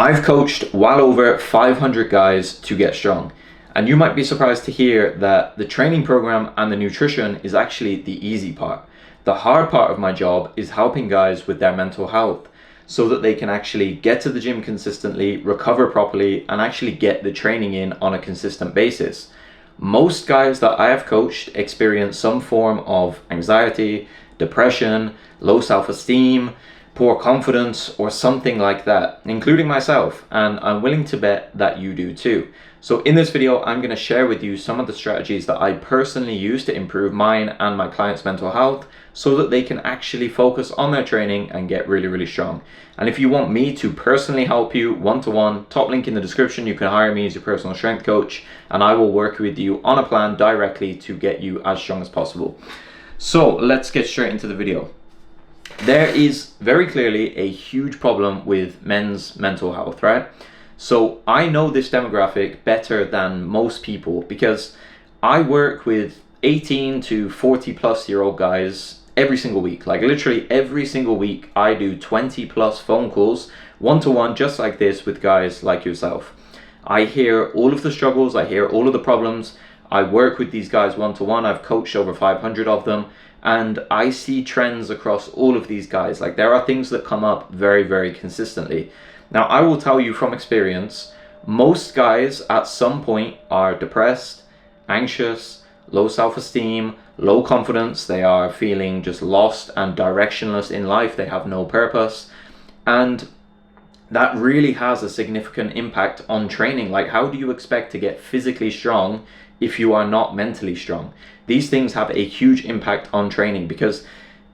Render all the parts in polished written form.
I've coached well over 500 guys to get strong, and you might be surprised to hear that the training program and the nutrition is actually the easy part. The hard part of my job is helping guys with their mental health so that they can actually get to the gym consistently, recover properly, and actually get the training in on a consistent basis. Most guys that I have coached experience some form of anxiety, depression, low self-esteem, poor confidence, or something like that, including myself, and I'm willing to bet that you do too. So in this video, I'm going to share with you some of the strategies that I personally use to improve mine and my clients' mental health so that they can actually focus on their training and get really strong. And if you want me to personally help you one-to-one, top link in the description, you can hire me as your personal strength coach, and I will work with you on a plan directly to get you as strong as possible. So let's get straight into the video. There is very clearly a huge problem with men's mental health, right? So I know this demographic better than most people because I work with 18 to 40 plus year old guys every single week. Like literally every single week I do 20 plus phone calls one-to-one just like this with guys like yourself. I hear all of the struggles, I hear all of the problems. I work with these guys one-to-one. I've coached over 500 of them. And I see trends across all of these guys. Like there are things that come up very consistently. Now I will tell you from experience, most guys at some point are depressed, anxious, low self-esteem, low confidence. They are feeling just lost and directionless in life. They have no purpose. And that really has a significant impact on training. Like how do you expect to get physically strong if you are not mentally strong? These things have a huge impact on training because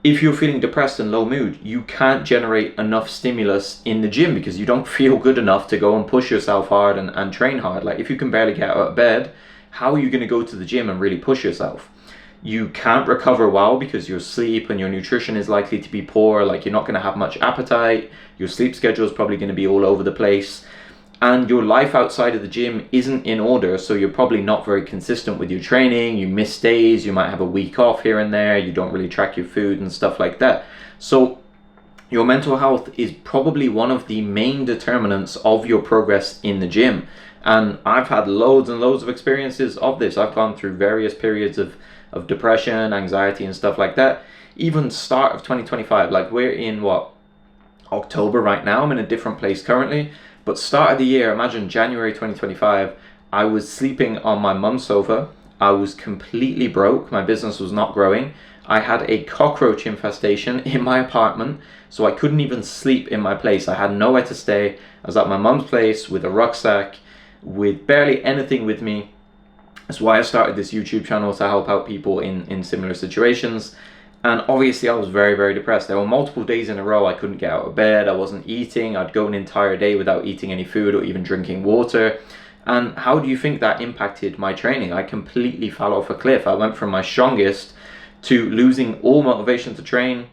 if you're feeling depressed and low mood, you can't generate enough stimulus in the gym because you don't feel good enough to go and push yourself hard and train hard. Like if you can barely get out of bed, how are you going to go to the gym and really push yourself? You can't recover well because your sleep and your nutrition is likely to be poor. Like you're not going to have much appetite. Your sleep schedule is probably going to be all over the place. And your life outside of the gym isn't in order, so you're probably not very consistent with your training. You miss days, you might have a week off here and there, you don't really track your food and stuff like that. So your mental health is probably one of the main determinants of your progress in the gym. And I've had loads and loads of experiences of this. I've gone through various periods of depression, anxiety and stuff like that. Even start of 2025, like we're in October right now. I'm in a different place currently. But start of the year, imagine January 2025, I was sleeping on my mum's sofa. I was completely broke. My business was not growing. I had a cockroach infestation in my apartment, so I couldn't even sleep in my place. I had nowhere to stay. I was at my mum's place with a rucksack, with barely anything with me. That's why I started this YouTube channel, to help out people in similar situations. And obviously I was very depressed. There were multiple days in a row I couldn't get out of bed. I wasn't eating. I'd go an entire day without eating any food or even drinking water. And how do you think that impacted my training? I completely fell off a cliff. I went from my strongest to losing all motivation to train.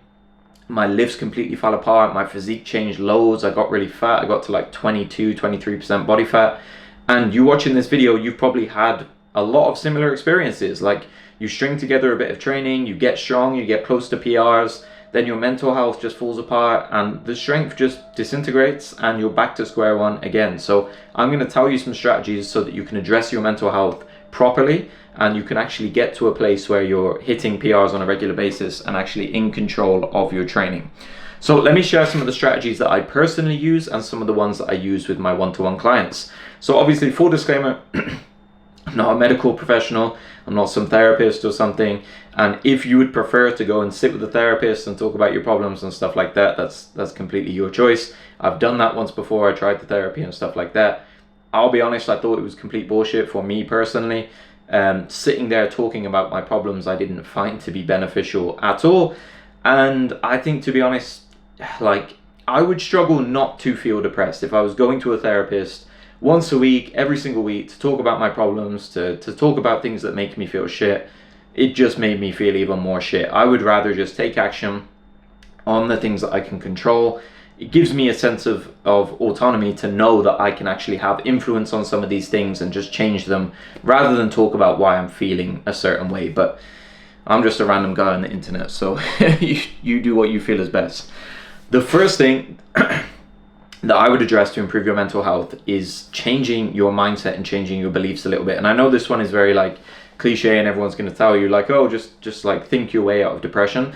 My lifts completely fell apart. My physique changed loads. I got really fat. I got to like 22-23% body fat. And you watching this video, you've probably had a lot of similar experiences. Like you string together a bit of training, you get strong, you get close to PRs, then your mental health just falls apart and the strength just disintegrates and you're back to square one again. So I'm going to tell you some strategies so that you can address your mental health properly and you can actually get to a place where you're hitting PRs on a regular basis and actually in control of your training. So let me share some of the strategies that I personally use and some of the ones that I use with my one-to-one clients. So obviously, full disclaimer, I'm not a medical professional, I'm not some therapist or something, and if you would prefer to go and sit with a therapist and talk about your problems and stuff like that, that's completely your choice. I've done that once before. I tried the therapy and stuff like that. I'll be honest, I thought it was complete bullshit for me personally. Sitting there talking about my problems I didn't find to be beneficial at all, and I think, to be honest, like I would struggle not to feel depressed if I was going to a therapist once a week, every single week, to talk about my problems, to talk about things that make me feel shit. It just made me feel even more shit. I would rather just take action on the things that I can control. It gives me a sense of autonomy to know that I can actually have influence on some of these things and just change them, rather than talk about why I'm feeling a certain way. But I'm just a random guy on the internet, so you do what you feel is best. The first thing that I would address to improve your mental health is changing your mindset and changing your beliefs a little bit. And I know this one is very like cliche, and everyone's going to tell you like, oh, just like think your way out of depression.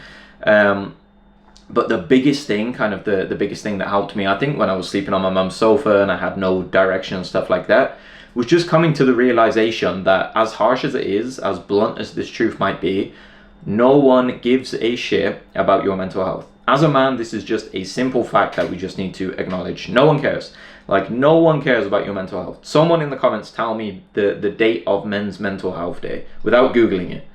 But the biggest thing, kind of the biggest thing that helped me, I think, when I was sleeping on my mum's sofa and I had no direction and stuff like that, was just coming to the realization that, as harsh as it is, as blunt as this truth might be, no one gives a shit about your mental health. As a man, this is just a simple fact that we just need to acknowledge. No one cares. Like, no one cares about your mental health. Someone in the comments tell me the date of Men's Mental Health Day without Googling it.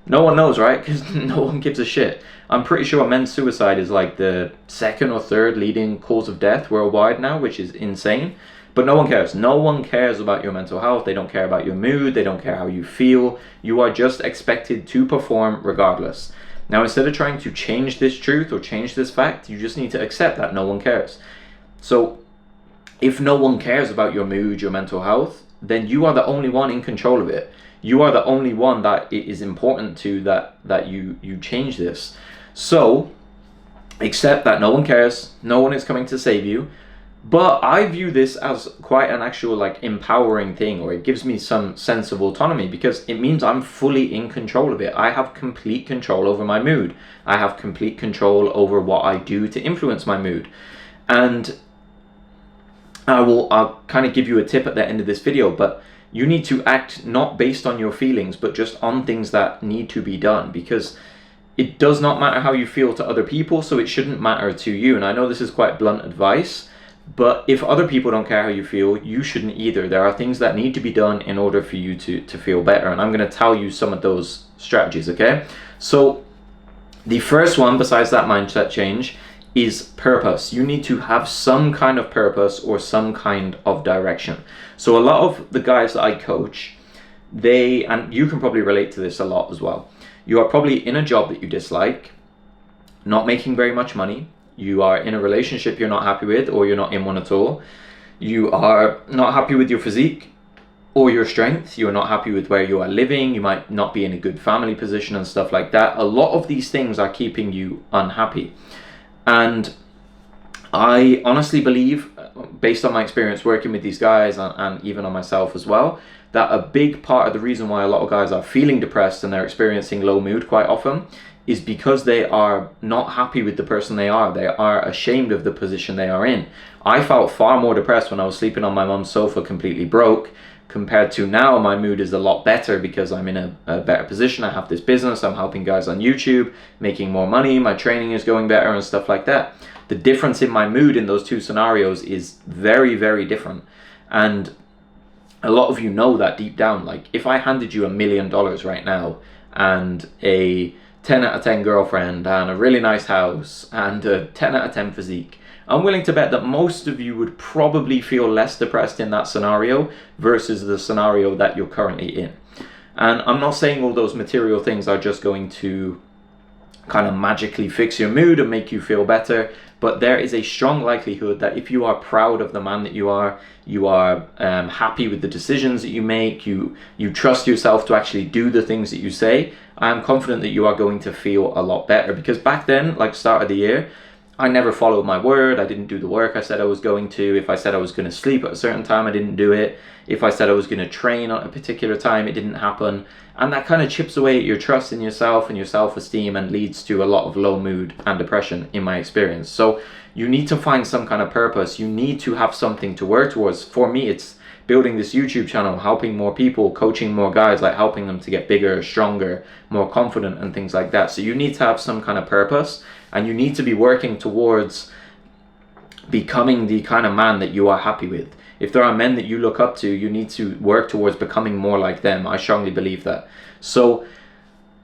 No one knows, right? Because no one gives a shit. I'm pretty sure men's suicide is like the second or third leading cause of death worldwide now, which is insane. But no one cares. No one cares about your mental health. They don't care about your mood. They don't care how you feel. You are just expected to perform regardless. Now, instead of trying to change this truth or change this fact, you just need to accept that no one cares. So if no one cares about your mood, your mental health, then you are the only one in control of it. You are the only one that it is important to that you change this. So accept that no one cares. No one is coming to save you. But I view this as quite an actual like empowering thing, or it gives me some sense of autonomy, because it means I'm fully in control of it. I have complete control over my mood. I have complete control over what I do to influence my mood. And I'll kind of give you a tip at the end of this video, but you need to act not based on your feelings, but just on things that need to be done, because it does not matter how you feel to other people, so it shouldn't matter to you. And I know this is quite blunt advice, but if other people don't care how you feel, you shouldn't either. There are things that need to be done in order for you to feel better. And I'm going to tell you some of those strategies, okay? So the first one, besides that mindset change, is purpose. You need to have some kind of purpose or some kind of direction. So a lot of the guys that I coach, and you can probably relate to this a lot as well. You are probably in a job that you dislike, not making very much money. You are in a relationship you're not happy with, or you're not in one at all. You are not happy with your physique or your strength. You're not happy with where you are living. You might not be in a good family position and stuff like that. A lot of these things are keeping you unhappy. And I honestly believe, based on my experience working with these guys and even on myself as well, that a big part of the reason why a lot of guys are feeling depressed and they're experiencing low mood quite often is because they are not happy with the person they are. They are ashamed of the position they are in. I felt far more depressed when I was sleeping on my mum's sofa completely broke, compared to now. My mood is a lot better because I'm in a better position. I have this business, I'm helping guys on YouTube, making more money, my training is going better and stuff like that. The difference in my mood in those two scenarios is very, very different. And a lot of you know that deep down. Like, if I handed you $1 million right now and a 10 out of 10 girlfriend and a really nice house and a 10 out of 10 physique, I'm willing to bet that most of you would probably feel less depressed in that scenario versus the scenario that you're currently in. And I'm not saying all those material things are just going to kind of magically fix your mood and make you feel better, but there is a strong likelihood that if you are proud of the man that you are happy with the decisions that you make, you trust yourself to actually do the things that you say, I am confident that you are going to feel a lot better. Because back then, like start of the year, I never followed my word. I didn't do the work I said I was going to. If I said I was going to sleep at a certain time, I didn't do it. If I said I was going to train at a particular time, it didn't happen. And that kind of chips away at your trust in yourself and your self-esteem and leads to a lot of low mood and depression in my experience. So you need to find some kind of purpose. You need to have something to work towards. For me, it's building this YouTube channel, helping more people, coaching more guys, like helping them to get bigger, stronger, more confident and things like that. So you need to have some kind of purpose, and you need to be working towards becoming the kind of man that you are happy with. If there are men that you look up to, you need to work towards becoming more like them. I strongly believe that. So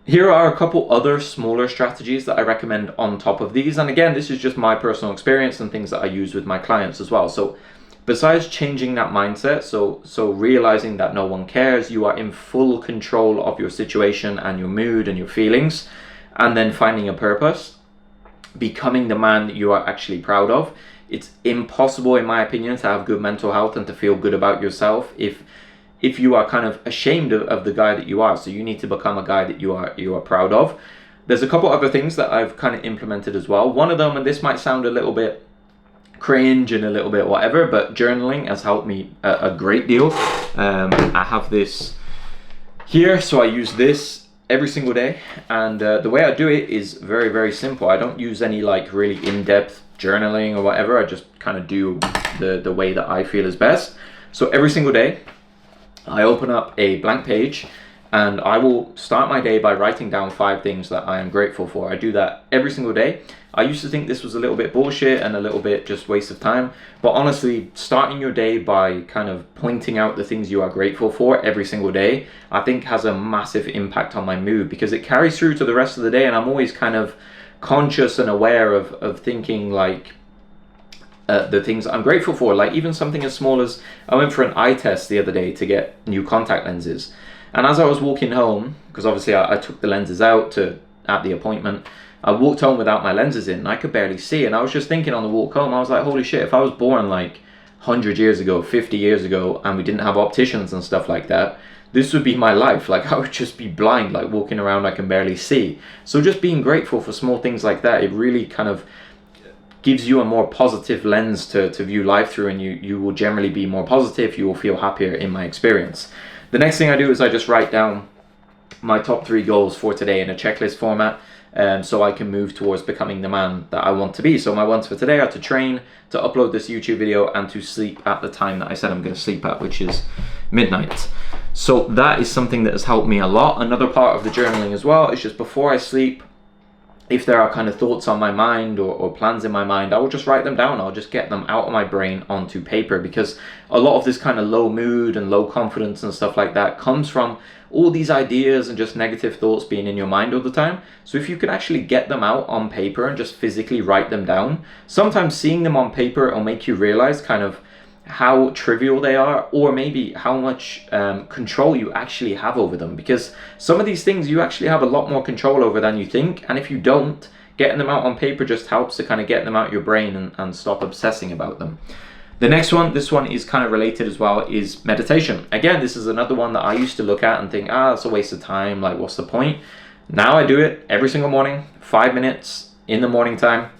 here are a couple other smaller strategies that I recommend on top of these. And again, this is just my personal experience and things that I use with my clients as well. So besides changing that mindset, so realizing that no one cares, you are in full control of your situation and your mood and your feelings, and then finding a purpose, becoming the man that you are actually proud of. It's impossible, in my opinion, to have good mental health and to feel good about yourself if you are kind of ashamed of the guy that you are. So you need to become a guy that you are proud of. There's a couple other things that I've kind of implemented as well. One of them, and this might sound a little bit cringe and a little bit whatever, but journaling has helped me a great deal. I have this here, so I use this every single day, and the way I do it is very, very simple. I don't use any like really in-depth journaling or whatever. I just kind of do the way that I feel is best. So every single day I open up a blank page and I will start my day by writing down 5 things that I am grateful for. I do that every single day. I used to think this was a little bit bullshit and a little bit just waste of time, but honestly, starting your day by kind of pointing out the things you are grateful for every single day, I think has a massive impact on my mood, because it carries through to the rest of the day, and I'm always kind of conscious and aware of thinking like the things I'm grateful for. Like even something as small as, I went for an eye test the other day to get new contact lenses, and as I was walking home, because obviously I took the lenses out at the appointment, I walked home without my lenses in and I could barely see, and I was just thinking on the walk home, I was like, holy shit, if I was born like 100 years ago, 50 years ago, and we didn't have opticians and stuff like that, this would be my life. Like I would just be blind, like walking around I can barely see. So just being grateful for small things like that, it really kind of gives you a more positive lens to view life through, and you will generally be more positive, you will feel happier in my experience. The next thing I do is I just write down my top 3 goals for today in a checklist format, so I can move towards becoming the man that I want to be. So my ones for today are to train, to upload this YouTube video, and to sleep at the time that I said I'm going to sleep at, which is midnight. So that is something that has helped me a lot. Another part of the journaling as well is just before I sleep, if there are kind of thoughts on my mind or plans in my mind, I will just write them down. I'll just get them out of my brain onto paper, because a lot of this kind of low mood and low confidence and stuff like that comes from all these ideas and just negative thoughts being in your mind all the time. So if you can actually get them out on paper and just physically write them down, sometimes seeing them on paper will make you realize kind of how trivial they are, or maybe how much control you actually have over them, because some of these things you actually have a lot more control over than you think, and if you don't, getting them out on paper just helps to kind of get them out your brain and stop obsessing about them. The next one, this one is kind of related as well, is meditation. Again, this is another one that I used to look at and think, it's a waste of time, like what's the point? Now I do it every single morning, 5 minutes in the morning time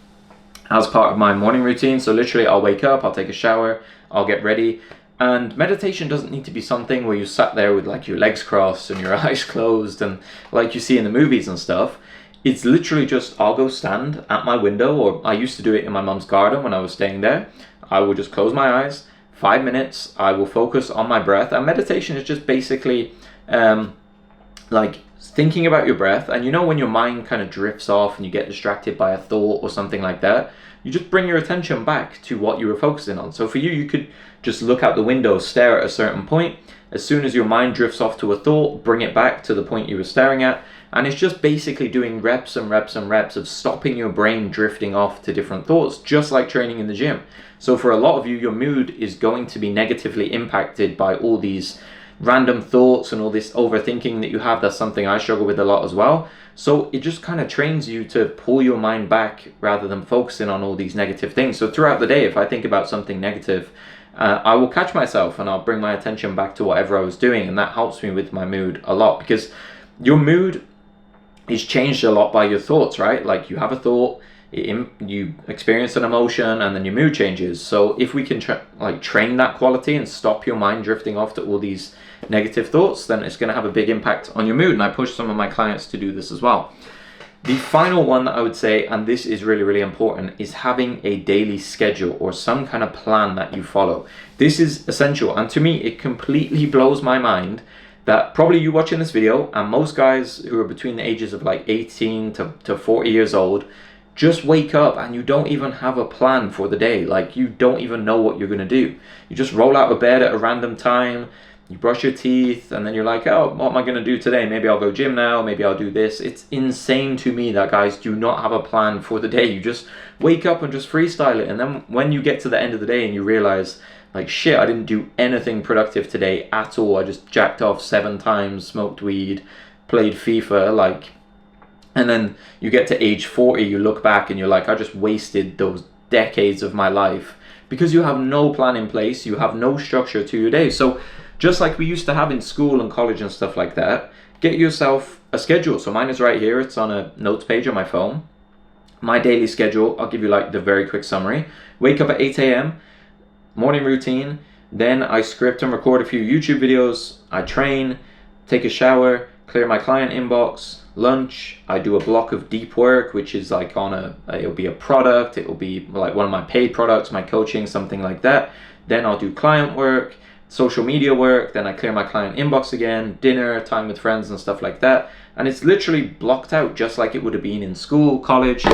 as part of my morning routine. So literally I'll wake up, I'll take a shower, I'll get ready, and meditation doesn't need to be something where you sat there with like your legs crossed and your eyes closed and like you see in the movies and stuff. It's literally just, I'll go stand at my window, or I used to do it in my mum's garden when I was staying there. I will just close my eyes, 5 minutes, I will focus on my breath, and meditation is just basically like thinking about your breath. And you know when your mind kind of drifts off and you get distracted by a thought or something like that, you just bring your attention back to what you were focusing on. So for you, you could just look out the window, stare at a certain point. As soon as your mind drifts off to a thought, bring it back to the point you were staring at. And it's just basically doing reps and reps and reps of stopping your brain drifting off to different thoughts, just like training in the gym. So for a lot of you, your mood is going to be negatively impacted by all these random thoughts and all this overthinking that you have. That's something I struggle with a lot as well. So it just kind of trains you to pull your mind back rather than focusing on all these negative things. So throughout the day, if I think about something negative, I will catch myself and I'll bring my attention back to whatever I was doing, and that helps me with my mood a lot, because your mood is changed a lot by your thoughts, right? Like you have a thought, you experience an emotion, and then your mood changes. So if we can train that quality and stop your mind drifting off to all these negative thoughts, then it's going to have a big impact on your mood. And I push some of my clients to do this as well. The final one that I would say, and this is really, really important, is having a daily schedule or some kind of plan that you follow. This is essential. And to me, it completely blows my mind that probably you watching this video, and most guys who are between the ages of like 18 to 40 years old, just wake up and you don't even have a plan for the day. Like you don't even know what you're going to do. You just roll out of bed at a random time, you brush your teeth, and then you're like, oh, what am I going to do today? Maybe I'll go gym now, maybe I'll do this. It's insane to me that guys do not have a plan for the day. You just wake up and just freestyle it. And then when you get to the end of the day and you realize, like, shit, I didn't do anything productive today at all. I just jacked off 7 times, smoked weed, played FIFA, like, and then you get to age 40, you look back and you're like, I just wasted those decades of my life because you have no plan in place, you have no structure to your day. So just like we used to have in school and college and stuff like that, get yourself a schedule. So mine is right here, it's on a notes page on my phone. My daily schedule, I'll give you like the very quick summary. Wake up at 8 a.m, morning routine, then I script and record a few YouTube videos, I train, take a shower, clear my client inbox, lunch, I do a block of deep work, which is like it'll be a product, it'll be like one of my paid products, my coaching, something like that. Then I'll do client work, social media work, then I clear my client inbox again, dinner, time with friends and stuff like that. And it's literally blocked out just like it would have been in school, college.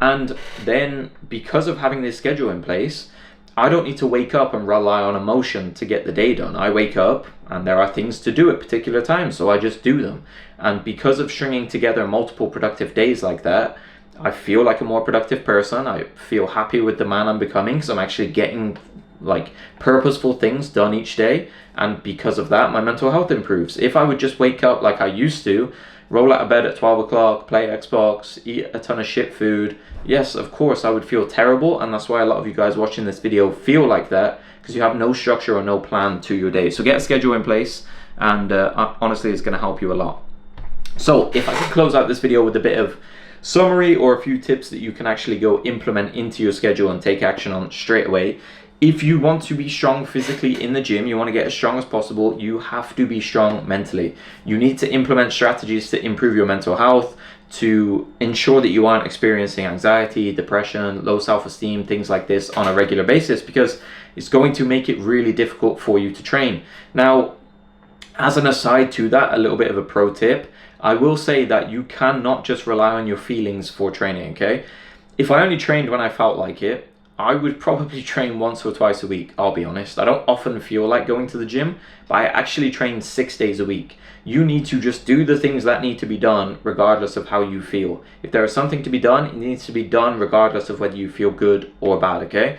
And then because of having this schedule in place, I don't need to wake up and rely on emotion to get the day done. I wake up and there are things to do at particular times, so I just do them. And because of stringing together multiple productive days like that, I feel like a more productive person. I feel happy with the man I'm becoming because I'm actually getting like purposeful things done each day. And because of that, my mental health improves. If I would just wake up like I used to, roll out of bed at 12 o'clock, play Xbox, eat a ton of shit food, yes, of course, I would feel terrible. And that's why a lot of you guys watching this video feel like that, because you have no structure or no plan to your day. So get a schedule in place, and honestly, it's going to help you a lot. So if I could close out this video with a bit of summary or a few tips that you can actually go implement into your schedule and take action on straight away. If you want to be strong physically in the gym, you want to get as strong as possible, you have to be strong mentally. You need to implement strategies to improve your mental health, to ensure that you aren't experiencing anxiety, depression, low self-esteem, things like this on a regular basis, because it's going to make it really difficult for you to train. Now, as an aside to that, a little bit of a pro tip, I will say that you cannot just rely on your feelings for training, okay? If I only trained when I felt like it, I would probably train once or twice a week, I'll be honest. I don't often feel like going to the gym, but I actually train 6 days a week. You need to just do the things that need to be done regardless of how you feel. If there is something to be done, it needs to be done regardless of whether you feel good or bad, okay?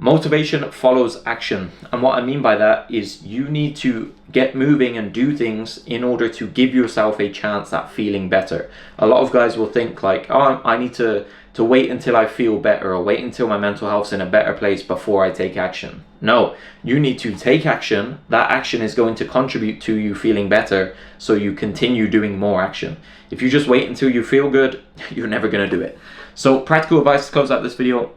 Motivation follows action. And what I mean by that is you need to get moving and do things in order to give yourself a chance at feeling better. A lot of guys will think like, oh, I need to wait until I feel better, or wait until my mental health's in a better place before I take action. No, you need to take action. That action is going to contribute to you feeling better, so you continue doing more action. If you just wait until you feel good, you're never going to do it. So practical advice to close out this video: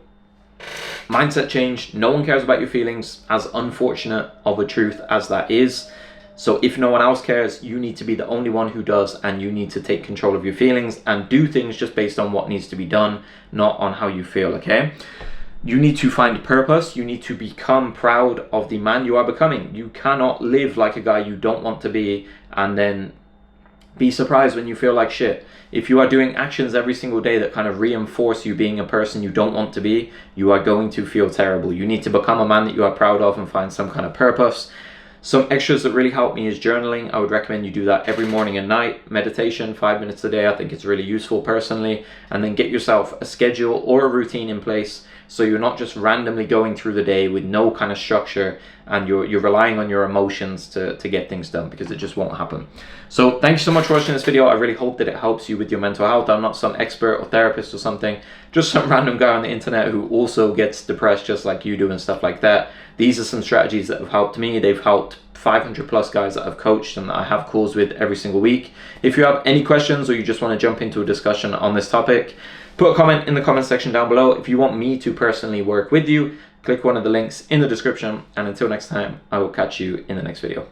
mindset change. No one cares about your feelings, as unfortunate of a truth as that is. So if no one else cares, you need to be the only one who does, and you need to take control of your feelings and do things just based on what needs to be done, not on how you feel, okay? You need to find purpose. You need to become proud of the man you are becoming. You cannot live like a guy you don't want to be and then be surprised when you feel like shit. If you are doing actions every single day that kind of reinforce you being a person you don't want to be, you are going to feel terrible. You need to become a man that you are proud of and find some kind of purpose. Some extras that really help me is journaling. I would recommend you do that every morning and night. Meditation, 5 minutes a day. I think it's really useful personally. And then get yourself a schedule or a routine in place, so you're not just randomly going through the day with no kind of structure, and you're relying on your emotions to get things done, because it just won't happen. So thank you so much for watching this video. I really hope that it helps you with your mental health. I'm not some expert or therapist or something, just some random guy on the internet who also gets depressed just like you do and stuff like that. These are some strategies that have helped me. They've helped 500 plus guys that I've coached and that I have calls with every single week. If you have any questions, or you just want to jump into a discussion on this topic, put a comment in the comment section down below. If you want me to personally work with you, click one of the links in the description. And until next time, I will catch you in the next video.